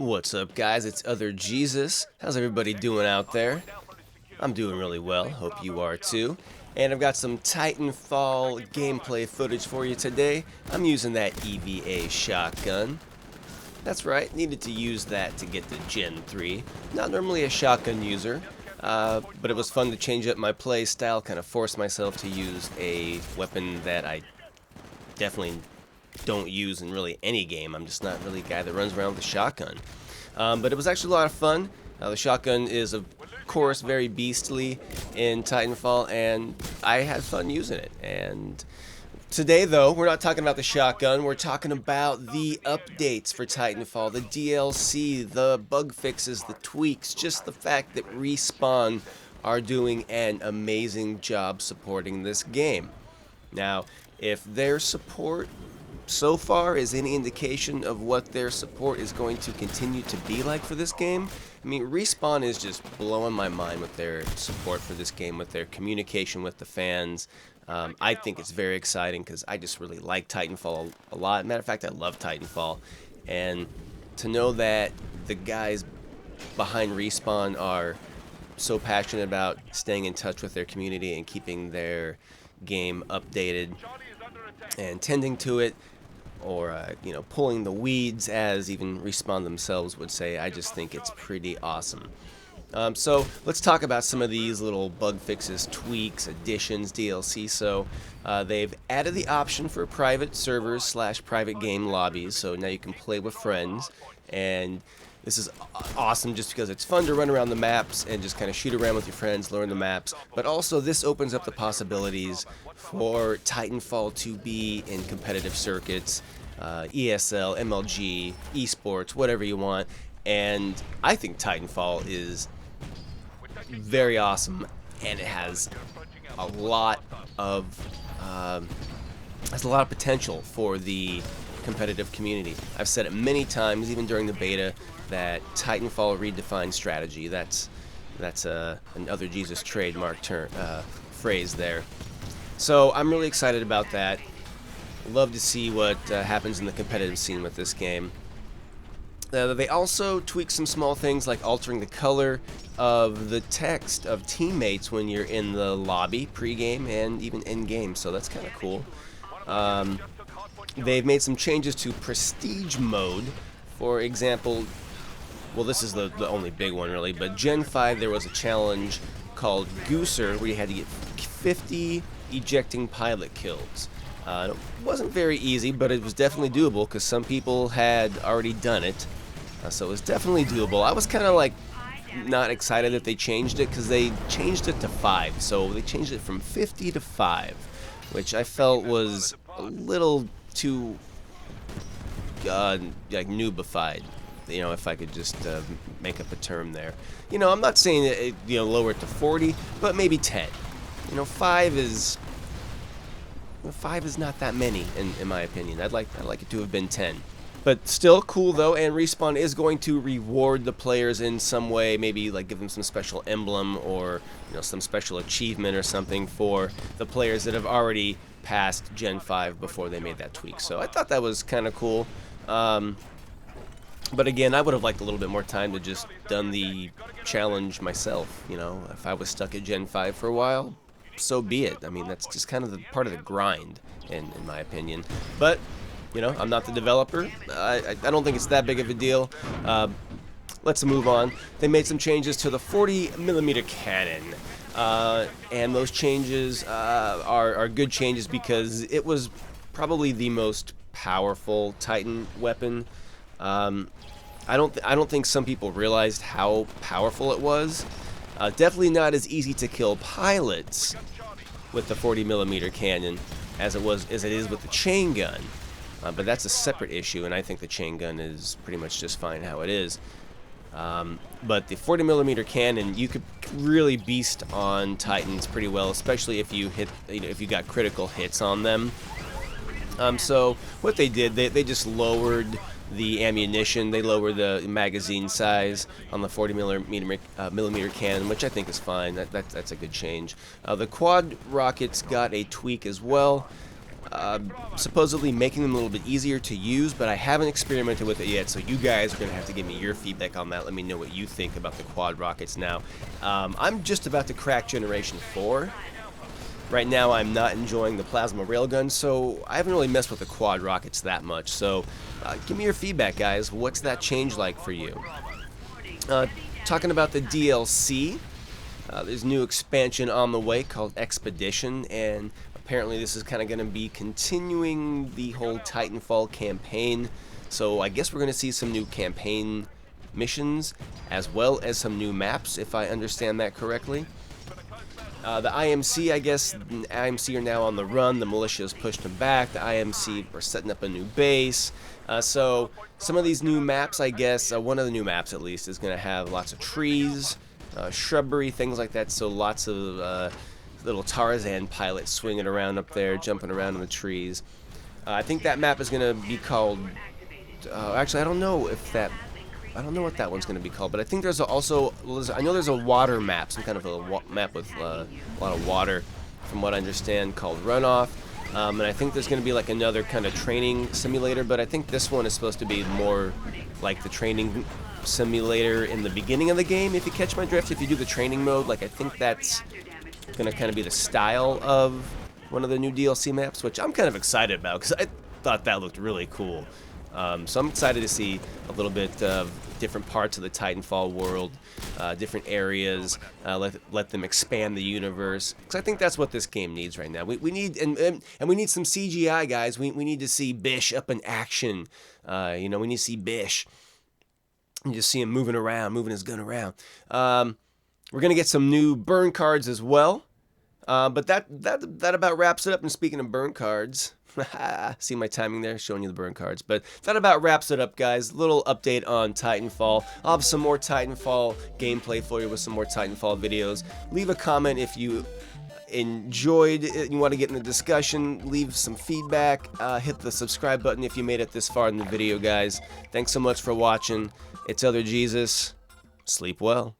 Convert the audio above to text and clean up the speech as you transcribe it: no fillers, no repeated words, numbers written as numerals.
What's up, guys? It's OtherJesus. How's everybody doing out there? I'm doing really well. Hope you are too. And I've got some Titanfall gameplay footage for you today. I'm using that EVA-8 Shotgun. That's right, needed to use that to get to Gen 3. Not normally a shotgun user, but it was fun to change up my play style, kind of force myself to use a weapon that I definitely don't use in really any game. I'm just not really a guy that runs around with a shotgun. But it was actually a lot of fun. The shotgun is, of course, very beastly in Titanfall, and I had fun using it. And today, though, we're not talking about the shotgun. We're talking about the updates for Titanfall, the DLC, the bug fixes, the tweaks, just the fact that Respawn are doing an amazing job supporting this game. Now, if their support so far is any indication of what their support is going to continue to be like for this game, I mean, Respawn is just blowing my mind with their support for this game, with their communication with the fans. I think it's very exciting because I just really like Titanfall a lot. Matter of fact, I love Titanfall. And to know that the guys behind Respawn are so passionate about staying in touch with their community and keeping their game updated and tending to it, or pulling the weeds, as even Respawn themselves would say, I just think it's pretty awesome. So let's talk about some of these little bug fixes, tweaks, additions, DLC. So they've added the option for private servers / private game lobbies, so now you can play with friends, and this is awesome just because it's fun to run around the maps and just kind of shoot around with your friends, learn the maps. But also this opens up the possibilities for Titanfall to be in competitive circuits, ESL, MLG, esports, whatever you want. And I think Titanfall is very awesome, and it has a lot of potential for the competitive community. I've said it many times, even during the beta, that Titanfall redefined strategy. That's an OtherJesus trademark phrase there. So I'm really excited about that. Love to see what happens in the competitive scene with this game. They also tweak some small things like altering the color of the text of teammates when you're in the lobby, pre-game, and even in-game, so that's kind of cool. They've made some changes to prestige mode. For example, well, this is the only big one really, but Gen 5 there was a challenge called Gooser where you had to get 50 ejecting pilot kills. It wasn't very easy, but it was definitely doable because some people had already done it, so it was definitely doable. I was kind of like not excited that they changed it because they changed it to 5, so they changed it from 50 to 5, which I felt was a little too like noobified, if I could just make up a term there. I'm not saying that lower it to 40, but maybe 10. 5 is not that many in my opinion. I'd like it to have been 10. But still cool though, and Respawn is going to reward the players in some way, maybe like give them some special emblem or some special achievement or something for the players that have already passed Gen 5 before they made that tweak. So I thought that was kind of cool. But again, I would have liked a little bit more time to just done the challenge myself. If I was stuck at Gen 5 for a while, so be it. I mean, that's just kind of the part of the grind, in my opinion. But I'm not the developer. I don't think it's that big of a deal. Let's move on. They made some changes to the 40mm cannon. And those changes are good changes because it was probably the most powerful Titan weapon. I don't think some people realized how powerful it was. Definitely not as easy to kill pilots with the 40mm cannon as it is with the chain gun. But that's a separate issue, and I think the chain gun is pretty much just fine how it is. But the 40mm cannon, you could really beast on Titans pretty well, especially if you got critical hits on them. So what they did, they just lowered the ammunition. They lowered the magazine size on the 40mm cannon, which I think is fine. That's a good change. The quad rockets got a tweak as well. supposedly making them a little bit easier to use, but I haven't experimented with it yet, so you guys are going to have to give me your feedback on that. Let me know what you think about the quad rockets now. I'm just about to crack Generation 4. Right now I'm not enjoying the plasma railgun, so I haven't really messed with the quad rockets that much. So give me your feedback, guys. What's that change like for you? Talking about the DLC, there's a new expansion on the way called Expedition, and apparently this is kind of going to be continuing the whole Titanfall campaign. So I guess we're going to see some new campaign missions as well as some new maps, if I understand that correctly. The IMC, I guess, the IMC are now on the run. The militia has pushed them back. The IMC are setting up a new base. So some of these new maps, I guess, one of the new maps at least, is going to have lots of trees, shrubbery, things like that. So lots of little Tarzan pilots swinging around up there, jumping around in the trees. I think that map is going to be called... actually, I don't know what that one's going to be called, but I think there's also, I know there's a water map, some kind of a map with a lot of water, from what I understand, called Runoff. And I think there's going to be like another kind of training simulator, but I think this one is supposed to be more like the training simulator in the beginning of the game, if you catch my drift. If you do the training mode, like I think that's going to kind of be the style of one of the new DLC maps, which I'm kind of excited about because I thought that looked really cool. So I'm excited to see a little bit of different parts of the Titanfall world, different areas, let them expand the universe. Because I think that's what this game needs right now. We need and we need some CGI, guys. We need to see Bish up in action. You know, we need to see Bish. You just see him moving around, moving his gun around. We're gonna get some new burn cards as well. But that about wraps it up. And speaking of burn cards, see my timing there, showing you the burn cards. But that about wraps it up, guys. Little update on Titanfall. I'll have some more Titanfall gameplay for you with some more Titanfall videos. Leave a comment if you enjoyed it, you want to get in the discussion. Leave some feedback. Hit the subscribe button if you made it this far in the video, guys. Thanks so much for watching. It's OtherJesus. Sleep well.